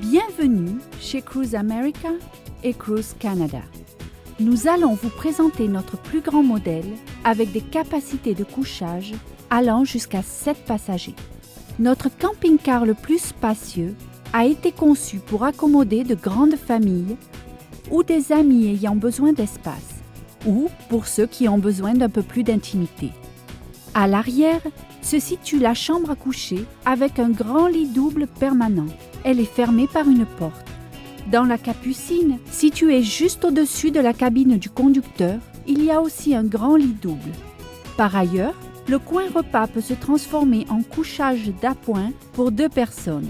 Bienvenue chez Cruise America et Cruise Canada. Nous allons vous présenter notre plus grand modèle avec des capacités de couchage allant jusqu'à 7 passagers. Notre camping-car le plus spacieux a été conçu pour accommoder de grandes familles ou des amis ayant besoin d'espace, ou pour ceux qui ont besoin d'un peu plus d'intimité. À l'arrière se situe la chambre à coucher avec un grand lit double permanent. Elle est fermée par une porte. Dans la capucine, située juste au-dessus de la cabine du conducteur, il y a aussi un grand lit double. Par ailleurs, le coin repas peut se transformer en couchage d'appoint pour 2 personnes.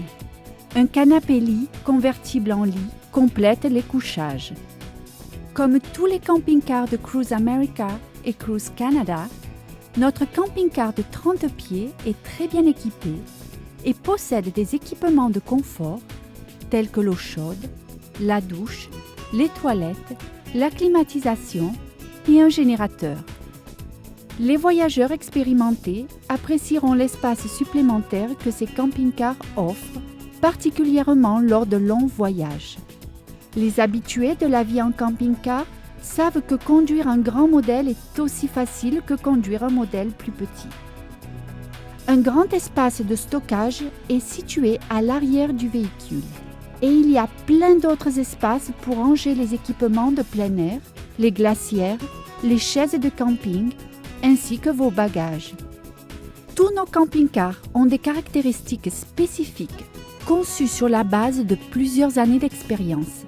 Un canapé-lit convertible en lit complète les couchages. Comme tous les camping-cars de Cruise America et Cruise Canada, notre camping-car de 30 pieds est très bien équipé et possède des équipements de confort tels que l'eau chaude, la douche, les toilettes, la climatisation et un générateur. Les voyageurs expérimentés apprécieront l'espace supplémentaire que ces camping-cars offrent, particulièrement lors de longs voyages. Les habitués de la vie en camping-car savent que conduire un grand modèle est aussi facile que conduire un modèle plus petit. Un grand espace de stockage est situé à l'arrière du véhicule et il y a plein d'autres espaces pour ranger les équipements de plein air, les glacières, les chaises de camping ainsi que vos bagages. Tous nos camping-cars ont des caractéristiques spécifiques conçues sur la base de plusieurs années d'expérience.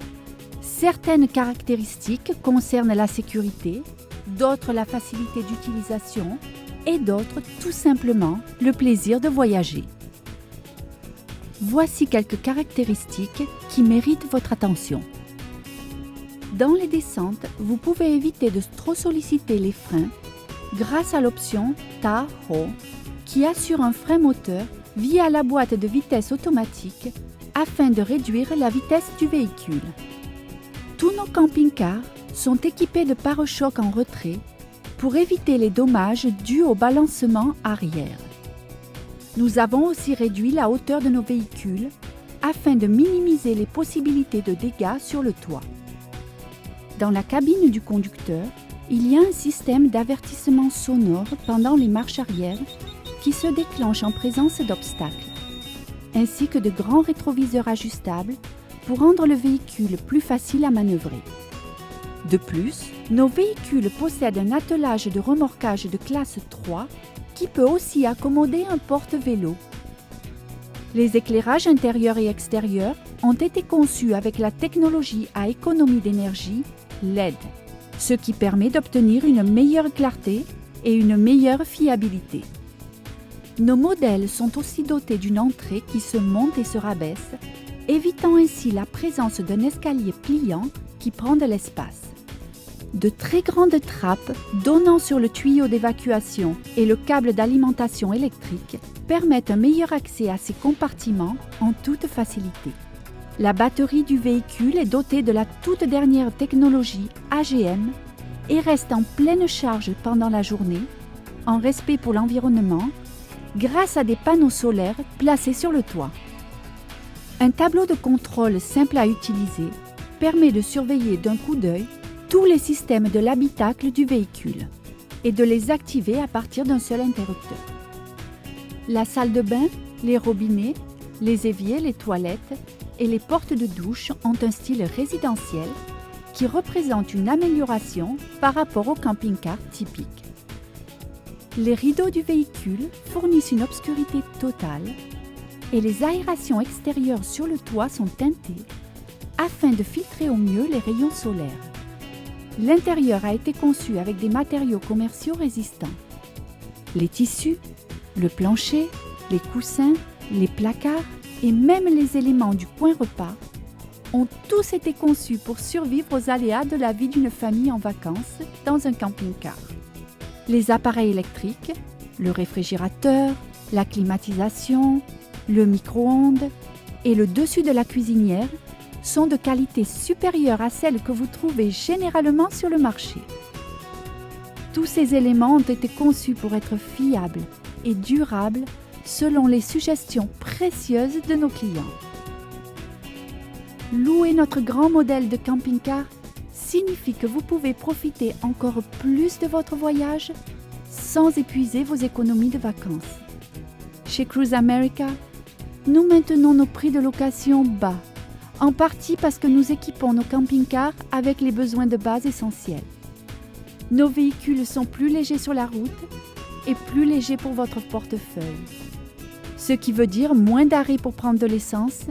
Certaines caractéristiques concernent la sécurité, d'autres la facilité d'utilisation et d'autres tout simplement le plaisir de voyager. Voici quelques caractéristiques qui méritent votre attention. Dans les descentes, vous pouvez éviter de trop solliciter les freins grâce à l'option Tahoe qui assure un frein moteur via la boîte de vitesse automatique afin de réduire la vitesse du véhicule. Tous nos camping-cars sont équipés de pare-chocs en retrait pour éviter les dommages dus au balancement arrière. Nous avons aussi réduit la hauteur de nos véhicules afin de minimiser les possibilités de dégâts sur le toit. Dans la cabine du conducteur, il y a un système d'avertissement sonore pendant les marches arrière qui se déclenche en présence d'obstacles, ainsi que de grands rétroviseurs ajustables pour rendre le véhicule plus facile à manœuvrer. De plus, nos véhicules possèdent un attelage de remorquage de classe 3 qui peut aussi accommoder un porte-vélo. Les éclairages intérieurs et extérieurs ont été conçus avec la technologie à économie d'énergie LED, ce qui permet d'obtenir une meilleure clarté et une meilleure fiabilité. Nos modèles sont aussi dotés d'une entrée qui se monte et se rabaisse, évitant ainsi la présence d'un escalier pliant qui prend de l'espace. De très grandes trappes donnant sur le tuyau d'évacuation et le câble d'alimentation électrique permettent un meilleur accès à ces compartiments en toute facilité. La batterie du véhicule est dotée de la toute dernière technologie AGM et reste en pleine charge pendant la journée, en respect pour l'environnement, grâce à des panneaux solaires placés sur le toit. Un tableau de contrôle simple à utiliser permet de surveiller d'un coup d'œil tous les systèmes de l'habitacle du véhicule et de les activer à partir d'un seul interrupteur. La salle de bain, les robinets, les éviers, les toilettes et les portes de douche ont un style résidentiel qui représente une amélioration par rapport au camping-car typique. Les rideaux du véhicule fournissent une obscurité totale et les aérations extérieures sur le toit sont teintées afin de filtrer au mieux les rayons solaires. L'intérieur a été conçu avec des matériaux commerciaux résistants. Les tissus, le plancher, les coussins, les placards et même les éléments du coin repas ont tous été conçus pour survivre aux aléas de la vie d'une famille en vacances dans un camping-car. Les appareils électriques, le réfrigérateur, la climatisation, le micro-ondes et le dessus de la cuisinière sont de qualité supérieure à celles que vous trouvez généralement sur le marché. Tous ces éléments ont été conçus pour être fiables, et durable selon les suggestions précieuses de nos clients. Louer notre grand modèle de camping-car signifie que vous pouvez profiter encore plus de votre voyage sans épuiser vos économies de vacances. Chez Cruise America, nous maintenons nos prix de location bas, en partie parce que nous équipons nos camping-cars avec les besoins de base essentiels. Nos véhicules sont plus légers sur la route et plus légers pour votre portefeuille, ce qui veut dire moins d'arrêts pour prendre de l'essence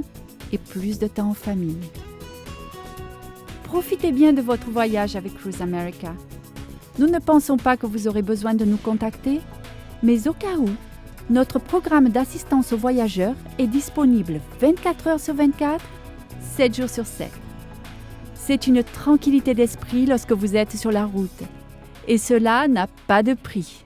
et plus de temps en famille. Profitez bien de votre voyage avec Cruise America. Nous ne pensons pas que vous aurez besoin de nous contacter, mais au cas où, notre programme d'assistance aux voyageurs est disponible 24 heures sur 24, 7 jours sur 7. C'est une tranquillité d'esprit lorsque vous êtes sur la route, et cela n'a pas de prix.